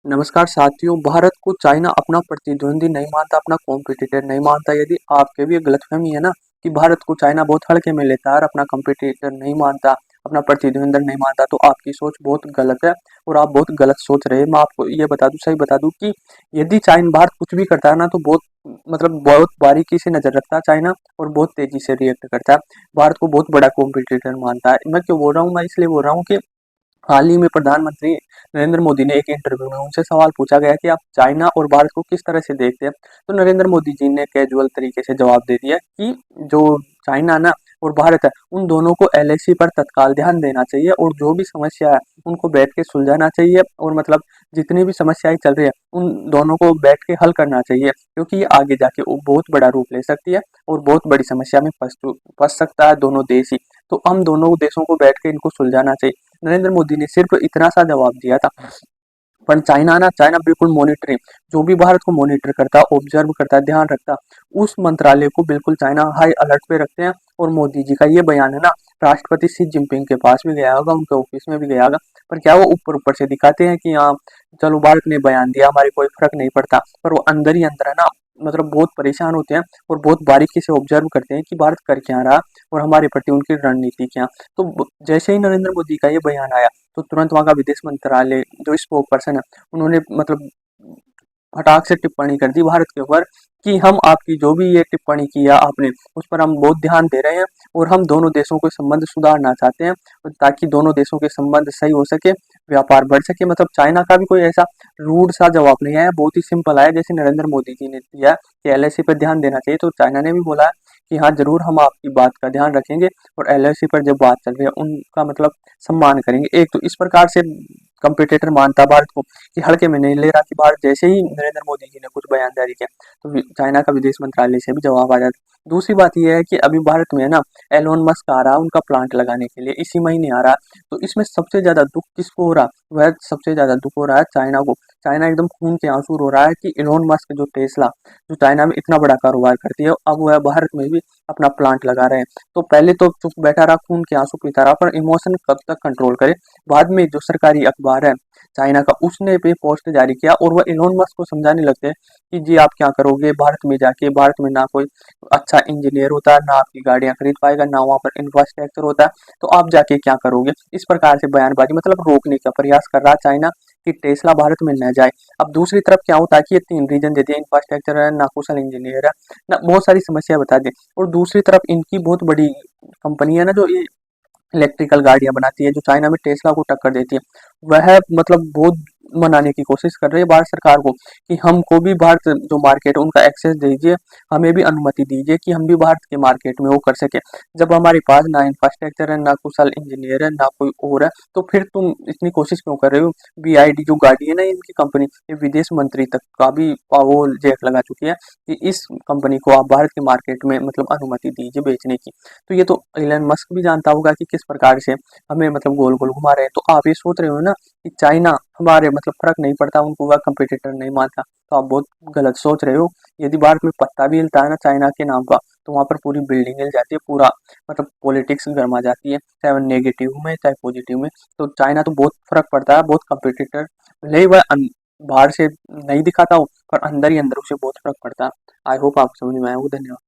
नमस्कार साथियों, भारत को चाइना अपना प्रतिद्वंदी नहीं मानता, अपना कॉम्पिटिटर नहीं मानता। यदि आपके भी ये गलतफहमी है ना कि भारत को चाइना बहुत हल्के में लेता है और अपना कॉम्पिटिटर नहीं मानता, अपना प्रतिद्वंदी नहीं मानता, तो आपकी सोच बहुत गलत है और आप बहुत गलत सोच रहे हैं। मैं आपको ये बता दूं, सही बता दूं कि यदि चाइना भारत कुछ भी करता है ना तो बहुत बारीकी से नजर रखता है चाइना और बहुत तेजी से रिएक्ट करता है। भारत को बहुत बड़ा कॉम्पिटिटर मानता है। मैं क्यों बोल रहा हूँ? मैं इसलिए बोल रहा हूँ कि हाल ही में प्रधानमंत्री नरेंद्र मोदी ने एक इंटरव्यू में उनसे सवाल पूछा गया कि आप चाइना और भारत को किस तरह से देखते हैं। तो नरेंद्र मोदी जी ने कैजुअल तरीके से जवाब दे दिया कि जो चाइना ना और भारत है, उन दोनों को एलएसी पर तत्काल ध्यान देना चाहिए और जो भी समस्या है उनको बैठ के सुलझाना चाहिए। और जितनी भी समस्याएं चल रही है उन दोनों को बैठ के हल करना चाहिए, क्योंकि ये आगे जाके वो बहुत बड़ा रूप ले सकती है और बहुत बड़ी समस्या में फंस सकता है दोनों देश ही। तो हम दोनों देशों को बैठ के इनको सुलझाना चाहिए। नरेंद्र मोदी ने सिर्फ इतना सा जवाब दिया था। पर चाइना बिल्कुल मॉनिटरिंग, जो भी भारत को मॉनिटर करता है, ऑब्जर्व करता है, ध्यान रखता है, उस मंत्रालय को बिल्कुल चाइना हाई अलर्ट पे रखते हैं। और मोदी जी का ये बयान है ना, राष्ट्रपति शी जिनपिंग के पास भी गया होगा, उनके ऑफिस में भी गया होगा। पर क्या वो ऊपर ऊपर से दिखाते हैं कि हाँ चलो भारत ने बयान दिया, हमारे कोई फर्क नहीं पड़ता। पर वो अंदर ही अंदर है ना, बहुत परेशान होते हैं और बहुत बारीकी से ऑब्जर्व करते हैं कि भारत कर क्या रहा और हमारे प्रति उनकी रणनीति क्या। जैसे ही नरेंद्र मोदी का ये बयान आया तो तुरंत वहाँ का विदेश मंत्रालय जो स्पोक पर्सन है, उन्होंने फटाक से टिप्पणी कर दी भारत के ऊपर कि हम आपकी जो भी ये टिप्पणी किया आपने, उस पर हम बहुत ध्यान दे रहे हैं और हम दोनों देशों के संबंध सुधारना चाहते हैं ताकि दोनों देशों के संबंध सही हो सके, व्यापार बढ़ सके। चाइना का भी कोई ऐसा रूड सा जवाब नहीं आया, बहुत ही सिंपल आया जैसे नरेंद्र मोदी जी ने दिया कि एलएसी पर ध्यान देना चाहिए। तो चाइना ने भी बोला है कि हाँ जरूर हम आपकी बात का ध्यान रखेंगे और एलएसी पर जब बात चल रही है उनका सम्मान करेंगे। एक तो इस प्रकार से कंपटीटर मानता भारत को कि हल्के में नहीं ले रहा कि भारत जैसे ही नरेंद्र मोदी जी ने कुछ बयान जारी किया तो चाइना का विदेश मंत्रालय से भी जवाब आ जाता। दूसरी बात यह है कि अभी भारत में ना एलोन मस्क आ रहा है उनका प्लांट लगाने के लिए, इसी महीने आ रहा है। तो इसमें सबसे ज्यादा दुख किसको हो रहा? वह सबसे ज्यादा दुख हो रहा है चाइना को। चाइना एकदम खून के आंसू रो रहा है कि एलोन मस्क जो टेस्ला, जो चाइना में इतना बड़ा कारोबार करती है, अब वह भारत में भी अपना प्लांट लगा रहे हैं। तो पहले तो चुप बैठा रहा, खून के आंसू पीता रहा, पर इमोशन कब तक कंट्रोल करे। बाद में जो सरकारी अखबार है चाइना का, उसने पे पोस्ट जारी किया और वह इलोन मस्क को समझाने लगते हैं कि जी आप क्या करोगे भारत में जाके? भारत में ना कोई अच्छा इंजीनियर होता है, ना आपकी गाड़ियां खरीद पाएगा, ना वहां पर इंफ्रास्ट्रक्चर होता है, तो आप जाके क्या करोगे? इस प्रकार से बयानबाजी रोकने का प्रयास कर रहा चाइना कि टेस्ला भारत में न जाए। अब दूसरी तरफ क्या होता है कि ये तीन रीजन देती है, इंफ्रास्ट्रक्चर है, ना कुशल इंजीनियर है, ना बहुत सारी समस्या बता दी। और दूसरी तरफ इनकी बहुत बड़ी कंपनी है ना जो ये इलेक्ट्रिकल गाड़ियां बनाती है, जो चाइना में टेस्ला को टक्कर देती है, वह बहुत मनाने की कोशिश कर रही है भारत सरकार को कि हमको भी भारत जो मार्केट है उनका एक्सेस दीजिए, हमें भी अनुमति दीजिए कि हम भी भारत के मार्केट में वो कर सके। जब हमारे पास ना इंफ्रास्ट्रक्चर है, ना कुशल इंजीनियर है, ना कोई और है, तो फिर तुम इतनी कोशिश क्यों कर रहे हो? बीआईडी जो गाड़ी है ना इनकी कंपनी, ये विदेश मंत्री तक का भी वो जेक लगा चुकी है कि इस कंपनी को आप भारत के मार्केट में अनुमति दीजिए बेचने की। तो ये तो इलन मस्क भी जानता होगा कि किस प्रकार से हमें गोल गोल घुमा रहे हैं। तो आप ये सोच रहे हो ना कि चाइना हमारे फर्क नहीं पड़ता, उनको वह कंपटीटर नहीं मानता, तो आप बहुत गलत सोच रहे हो। यदि भारत में पत्ता भी हिलता है ना चाइना के नाम का, तो वहां पर पूरी बिल्डिंग हिल जाती है, पूरा पॉलिटिक्स गर्मा जाती है, चाहे वह नेगेटिव में चाहे पॉजिटिव में। तो चाइना तो बहुत फर्क पड़ता है, बहुत कंपटीटर भले ही वह बाहर से नहीं दिखाता हो, पर अंदर ही अंदर उसे बहुत फर्क पड़ता है। आई होप आपको समझ में आया हो। धन्यवाद।